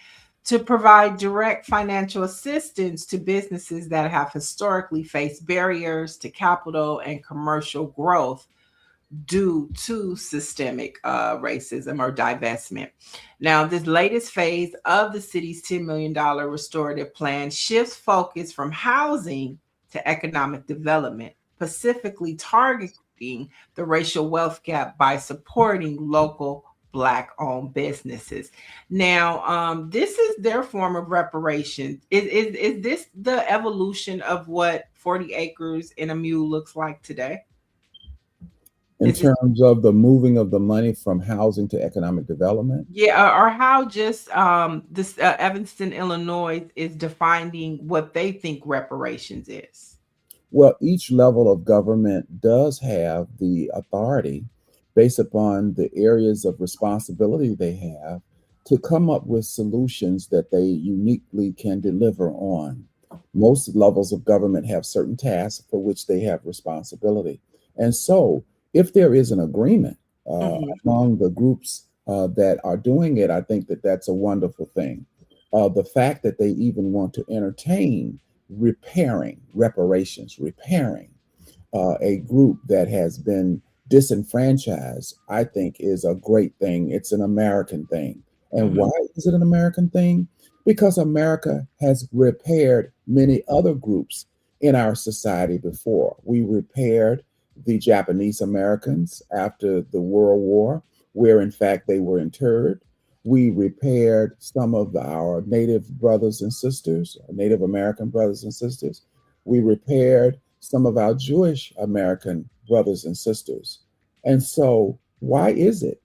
to provide direct financial assistance to businesses that have historically faced barriers to capital and commercial growth due to systemic racism or divestment. Now, this latest phase of the city's $10 million restorative plan shifts focus from housing to economic development, specifically targeting the racial wealth gap by supporting local Black owned businesses. Now, this is their form of reparations. Is this the evolution of what 40 acres and a mule looks like today? In Is this terms of the moving of the money from housing to economic development, Yeah, or how just this Evanston, Illinois is defining what they think reparations is. well, each level of government does have the authority based upon the areas of responsibility they have to come up with solutions that they uniquely can deliver on. Most levels of government have certain tasks for which they have responsibility. And so, if there is an agreement Mhm. among the groups that are doing it, I think that that's a wonderful thing. The fact that they even want to entertain repairing a group that has been disenfranchised, I think is a great thing. It's an American thing. And Mhm. why is it an American thing? Because America has repaired many other groups in our society before. We repaired the Japanese Americans after the World War, where in fact they were interred. We repaired some of our Native brothers and sisters, Native American brothers and sisters. We repaired some of our Jewish American brothers and sisters. And so, why is it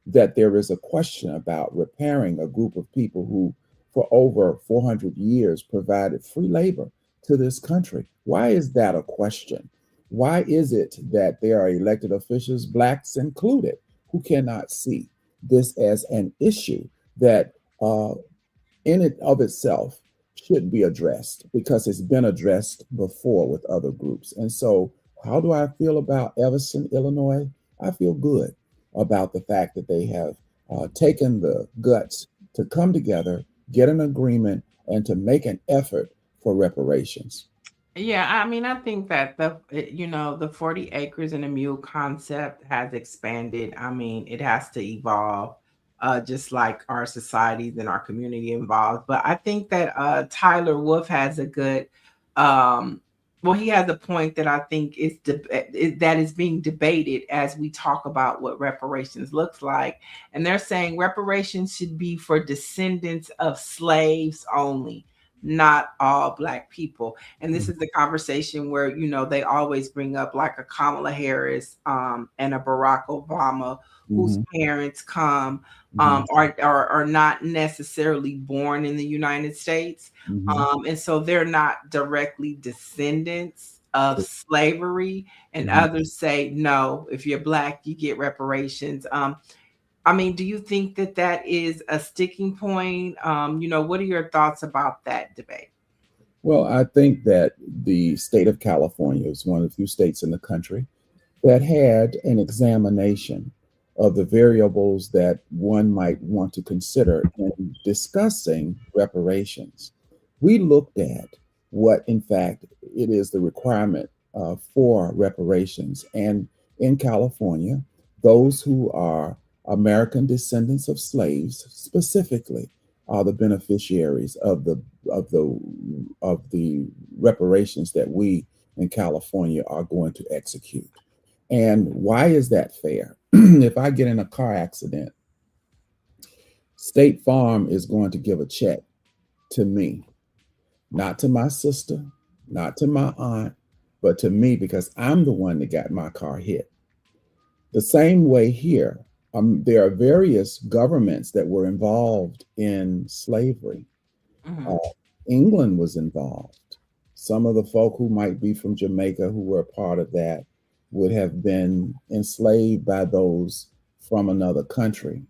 that there is a question about repairing a group of people who, for over 400 years, provided free labor to this country? Why is that a question? Why is it that there are elected officials, Blacks included, who cannot see this as an issue that, in it of itself, should be addressed because it's been addressed before with other groups. And so, how do I feel about Evanston, Illinois? I feel good about the fact that they have taken the guts to come together, get an agreement, and to make an effort for reparations. Yeah, I mean, I think that the 40 acres and a mule concept has expanded. I mean, it has to evolve, just like our societies and our community evolves. But I think that Tyler Wolf has a good, well, he has a point that I think that is being debated as we talk about what reparations looks like. And they're saying reparations should be for descendants of slaves only, not all Black people. And this is the conversation where, they always bring up like a Kamala Harris and a Barack Obama, whose parents are not necessarily born in the United States. And so they're not directly descendants of slavery. And others say, no, if you're Black, you get reparations. I mean, do you think that that is a sticking point? What are your thoughts about that debate? Well, I think that the state of California is one of the few states in the country that had an examination of the variables that one might want to consider in discussing reparations. We looked at what, in fact, it is the requirement for reparations. And in California, those who are American descendants of slaves specifically are the beneficiaries of the reparations that we in California are going to execute. And why is that fair? If I get in a car accident, State Farm is going to give a check to me, not to my sister, not to my aunt, but to me because I'm the one that got my car hit. The same way here, there are various governments that were involved in slavery. England was involved. Some of the folk who might be from Jamaica who were a part of that would have been enslaved by those from another country.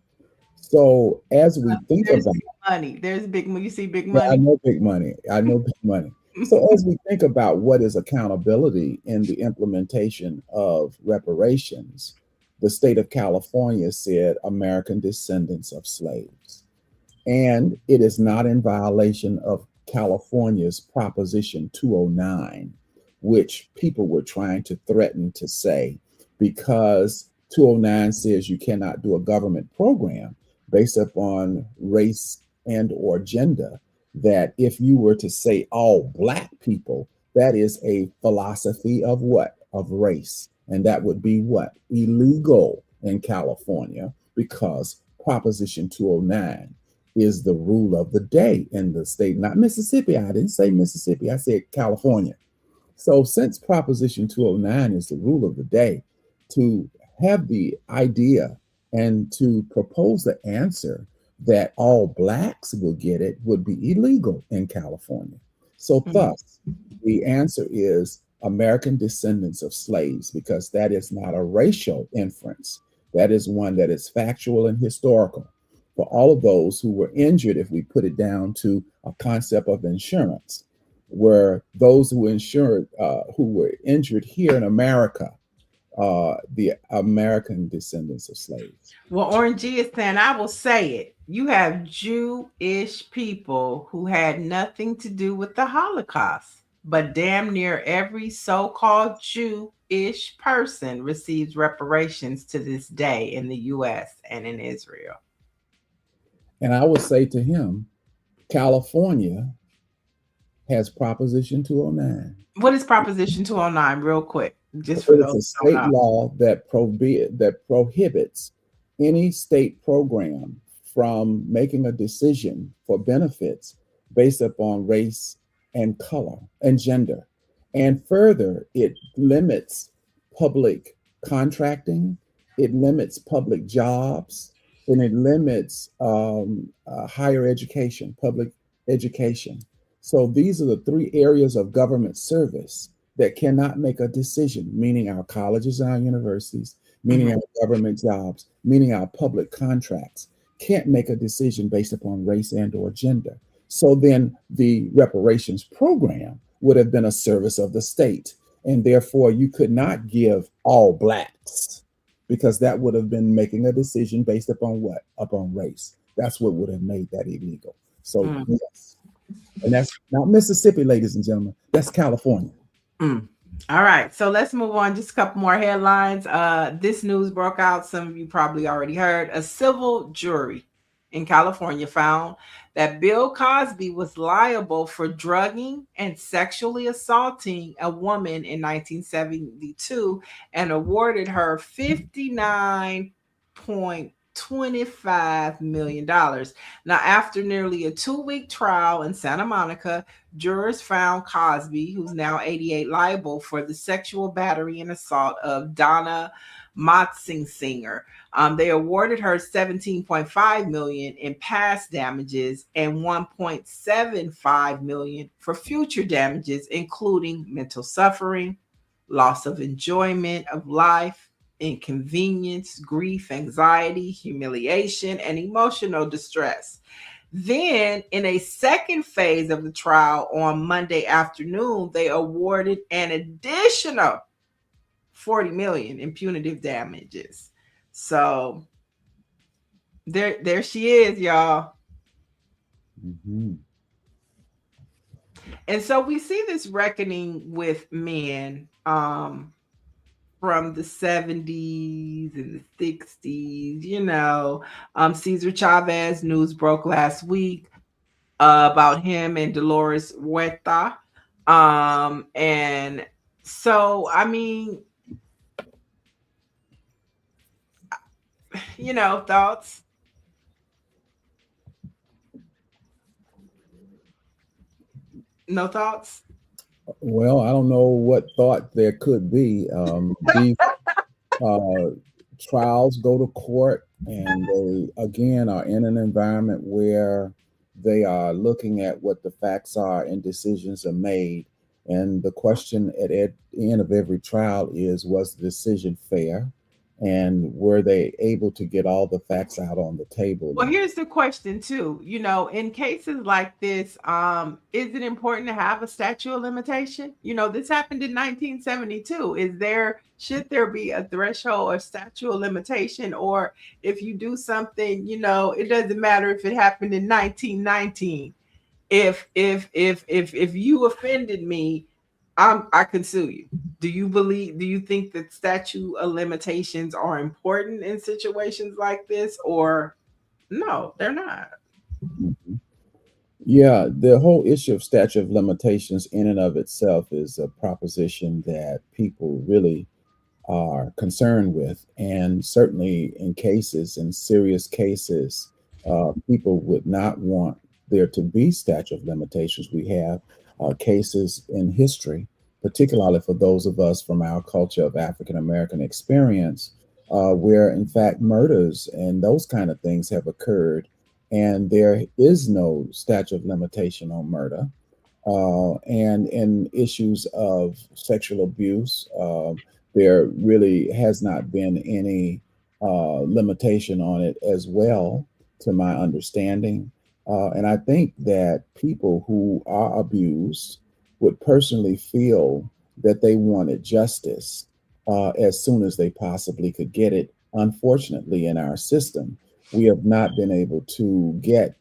So as we think about money, there's big money. You see big money. I know big money. I know big money. So as we think about what is accountability in the implementation of reparations, the state of California said American descendants of slaves. And it is not in violation of California's Proposition 209, which people were trying to threaten to say, because 209 says you cannot do a government program based upon race and or gender, that if you were to say all Black people, that is a philosophy of what? Of race. And that would be what? Illegal in California, because Proposition 209 is the rule of the day in the state, not Mississippi. I didn't say Mississippi, I said California. So since Proposition 209 is the rule of the day, to have the idea and to propose the answer that all Blacks will get it would be illegal in California. So thus, the answer is American descendants of slaves, because that is not a racial inference. That is one that is factual and historical. For all of those who were injured, if we put it down to a concept of insurance, were those who were injured here in America, the American descendants of slaves. Well, Orange is saying, I will say it. You have Jewish people who had nothing to do with the Holocaust, but damn near every so-called Jewish person receives reparations to this day in the U.S. and in Israel. And I would say to him, California has Proposition 209. What is Proposition 209, real quick? Just for those. It's a state law that prohibits any state program from making a decision for benefits based upon race and color and gender. And further, it limits public contracting, it limits public jobs, and it limits higher education, public education. So these are the three areas of government service that cannot make a decision, meaning our colleges and our universities, meaning our government jobs, meaning our public contracts, can't make a decision based upon race and or gender. So then the reparations program would have been a service of the state. And therefore, you could not give all blacks, because that would have been making a decision based upon what? Upon race. That's what would have made that illegal. So, yes. And that's not Mississippi, ladies and gentlemen. That's California. All right, so let's move on. Just a couple more headlines. This news broke out. Some of you probably already heard. A civil jury in California found that Bill Cosby was liable for drugging and sexually assaulting a woman in 1972 and awarded her $59.25 million. Now, after nearly a 2-week trial in Santa Monica, jurors found Cosby, who's now 88, liable for the sexual battery and assault of Donna Motzingsinger. They awarded her $17.5 million in past damages and $1.75 million for future damages, including mental suffering, loss of enjoyment of life, inconvenience, grief, anxiety, humiliation, and emotional distress. Then, in a second phase of the trial on Monday afternoon, they awarded an additional $40 million in punitive damages. So there she is, y'all. And so we see this reckoning with men from the 70s and the 60s. You know, Cesar Chavez, news broke last week about him and Dolores Huerta. And so, I mean, you know, thoughts? No thoughts? Well, I don't know what thought there could be. These trials go to court, and they, again, are in an environment where they are looking at what the facts are and decisions are made. And the question at the end of every trial is, was the decision fair? And were they able to get all the facts out on the table? Well, here's the question too. You know, in cases like this, is it important to have a statute of limitation? You know, this happened in 1972. Should there be a threshold or statute of limitation? Or if you do something, you know, it doesn't matter if it happened in 1919. If you offended me, I can sue you. Do you think that statute of limitations are important in situations like this, or no, they're not? Yeah, the whole issue of statute of limitations in and of itself is a proposition that people really are concerned with. And certainly in serious cases, people would not want there to be statute of limitations. We have cases in history, particularly for those of us from our culture of African American experience, where in fact murders and those kind of things have occurred, and there is no statute of limitation on murder. And in issues of sexual abuse, there really has not been any limitation on it as well, to my understanding. And I think that people who are abused would personally feel that they wanted justice as soon as they possibly could get it. Unfortunately, in our system, we have not been able to get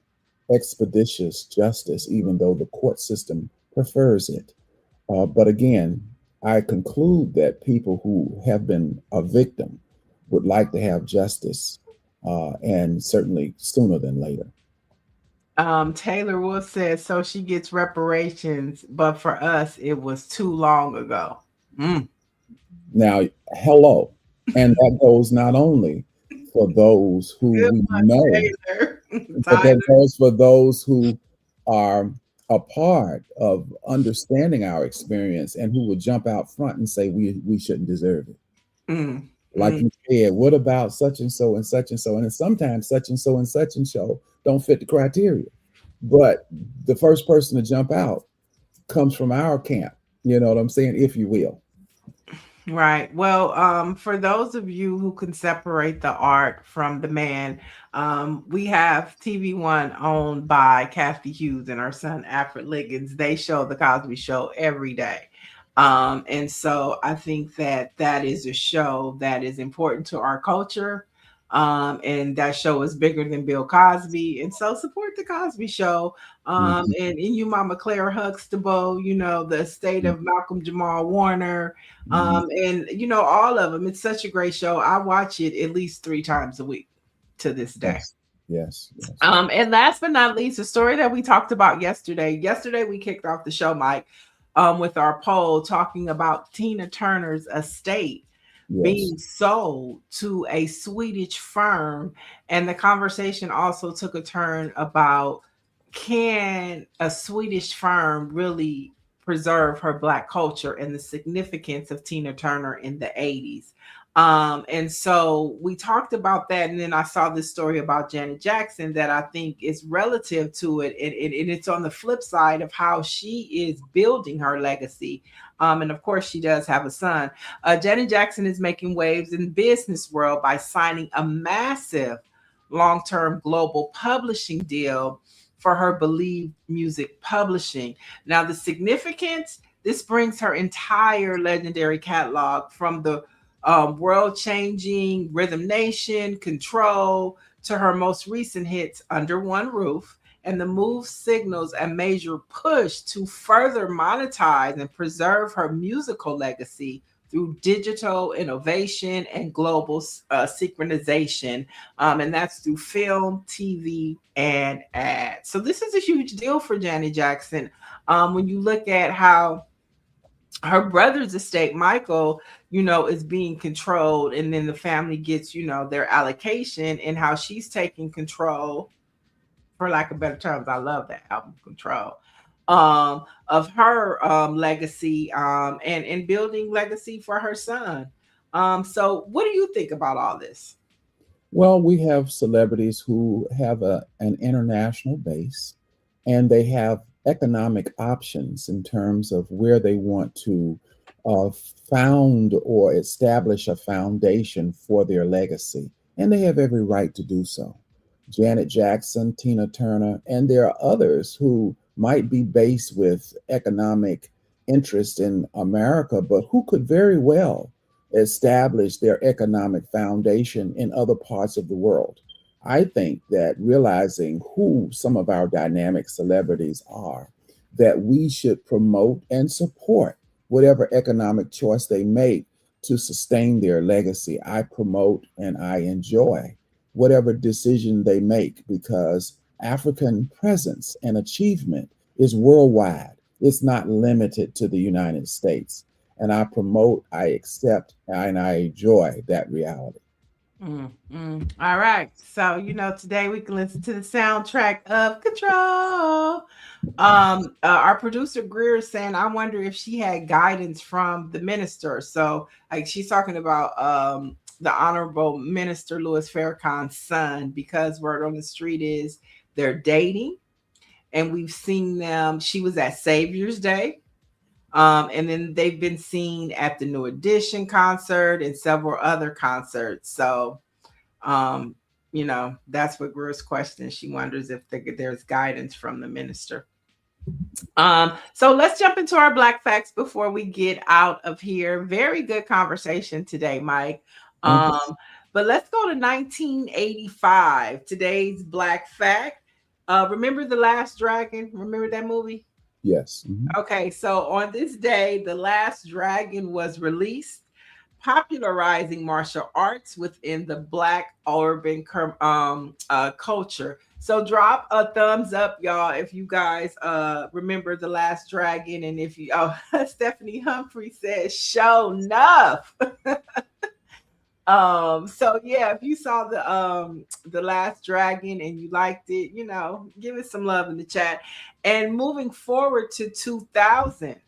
expeditious justice, even though the court system prefers it. But again, I conclude that people who have been a victim would like to have justice, and certainly sooner than later. Taylor Wolf says, so she gets reparations, but for us, it was too long ago. Now, hello. And that goes not only for those who we know, but that goes for those who are a part of understanding our experience and who would jump out front and say we shouldn't deserve it. Like you said, what about such and so and such and so? And sometimes such and so and such and so don't fit the criteria. But the first person to jump out comes from our camp. You know what I'm saying? If you will. Right. Well, for those of you who can separate the art from the man, we have TV1 owned by Kathy Hughes and her son Alfred Liggins. They show the Cosby Show every day. And so I think that that is a show that is important to our culture. And that show is bigger than Bill Cosby. And so support the Cosby Show. Mhm, And you, Mama Claire Huxtable, you know, the estate of Malcolm Jamal Warner, mhm. and you know, all of them. It's such a great show. I watch it at least 3 times a week to this day. Yes, yes, yes. And last but not least, the story that we talked about yesterday. Yesterday we kicked off the show, Mike, with our poll talking about Tina Turner's estate Yes. being sold to a Swedish firm. And the conversation also took a turn about, can a Swedish firm really preserve her Black culture and the significance of Tina Turner in the 80s? And so we talked about that. And then I saw this story about Janet Jackson that I think is relative to it. And it's on the flip side of how she is building her legacy. And of course, she does have a son. Janet Jackson is making waves in the business world by signing a massive long-term global publishing deal for her Believe Music Publishing. Now, the significance, this brings her entire legendary catalog from the world-changing Rhythm Nation, Control, to her most recent hits, Under One Roof. And the move signals a major push to further monetize and preserve her musical legacy through digital innovation and global synchronization. And that's through film, TV, and ads. So this is a huge deal for Janet Jackson. When you look at how her brother's estate, Michael, you know, is being controlled, and then the family gets, you know, their allocation, and how she's taking control, for lack of better terms, I love that album, Control, of her legacy, and building legacy for her son. So what do you think about all this? Well, we have celebrities who have an international base and they have economic options in terms of where they want to uh, found or establish a foundation for their legacy. And they have every right to do so. Janet Jackson, Tina Turner, and there are others who might be based with economic interest in America, but who could very well establish their economic foundation in other parts of the world. I think that realizing who some of our dynamic celebrities are, that we should promote and support whatever economic choice they make to sustain their legacy. I promote and I enjoy whatever decision they make because African presence and achievement is worldwide. It's not limited to the United States. And I promote, I accept, and I enjoy that reality. All right. So, you know, today we can listen to the soundtrack of Control. Our producer Greer is saying, I wonder if she had guidance from the minister. So, like, she's talking about the Honorable Minister Louis Farrakhan's son, because word on the street is they're dating, and we've seen them. She was at Savior's Day. And then they've been seen at the New Edition concert and several other concerts. So, you know, that's what Greer's question. She wonders if there's guidance from the minister. So let's jump into our Black facts before we get out of here. Very good conversation today, Mike. Thank you. But let's go to 1985. Today's Black fact. Remember The Last Dragon? Remember that movie? Yes. Mhm. Okay, so on this day, The Last Dragon was released, popularizing martial arts within the Black urban culture. So drop a thumbs up, y'all, if you guys remember The Last Dragon. And if you, Stephanie Humphrey says, show enough. So yeah, if you saw the Last Dragon and you liked it, you know, give it some love in the chat. And moving forward to 2000,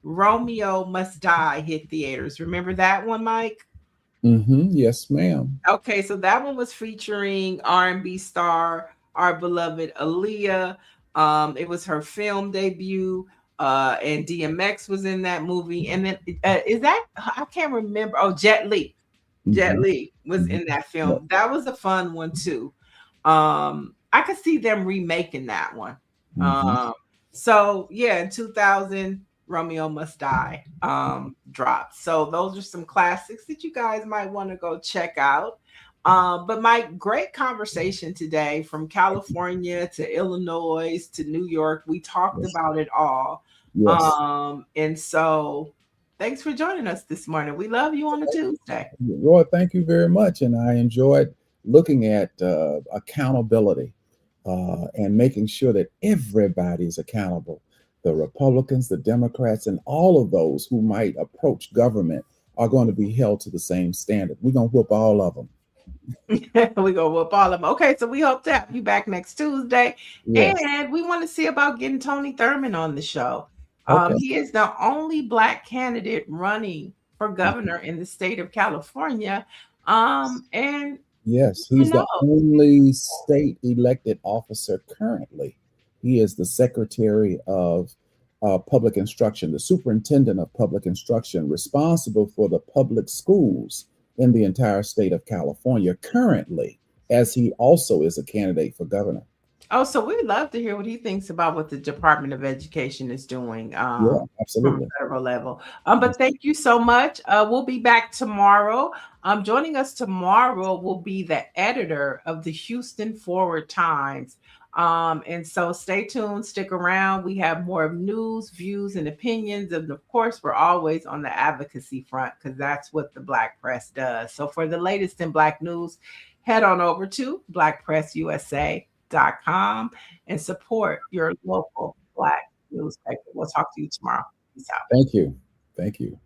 Romeo Must Die hit theaters. Remember that one, Mike? Yes, ma'am. Okay, so that one was featuring R&B star, our beloved Aaliyah. It was her film debut. and DMX was in that movie. And then is that, I can't remember. Oh, Jet Li. Jet Li was in that film. That was a fun one too. I could see them remaking that one. So yeah, in 2000, Romeo Must Die dropped. So those are some classics that you guys might want to go check out. But my great conversation today, from California to Illinois to New York, we talked about it all. And so thanks for joining us this morning. We love you on a Tuesday. Roy, thank you very much. And I enjoyed looking at accountability and making sure that everybody's accountable. The Republicans, the Democrats, and all of those who might approach government are going to be held to the same standard. We're going to whoop all of them. We're going to whoop all of them. Okay, so we hope to have you back next Tuesday. Yes. And we want to see about getting Tony Thurmond on the show. He is the only Black candidate running for governor in the state of California. And yes, he's the only state elected officer currently. He is the Secretary of Public Instruction, the Superintendent of Public Instruction, responsible for the public schools in the entire state of California currently, as he also is a candidate for governor. Oh, so we'd love to hear what he thinks about what the Department of Education is doing absolutely. from a federal level. But thank you so much. We'll be back tomorrow. Joining us tomorrow will be the editor of the Houston Forward Times. And so stay tuned, stick around. We have more news, views, and opinions. And of course, we're always on the advocacy front because that's what the Black Press does. So for the latest in Black news, head on over to blackpressusa.com and support your local Black newspaper. We'll talk to you tomorrow. Peace out. Thank you. Thank you.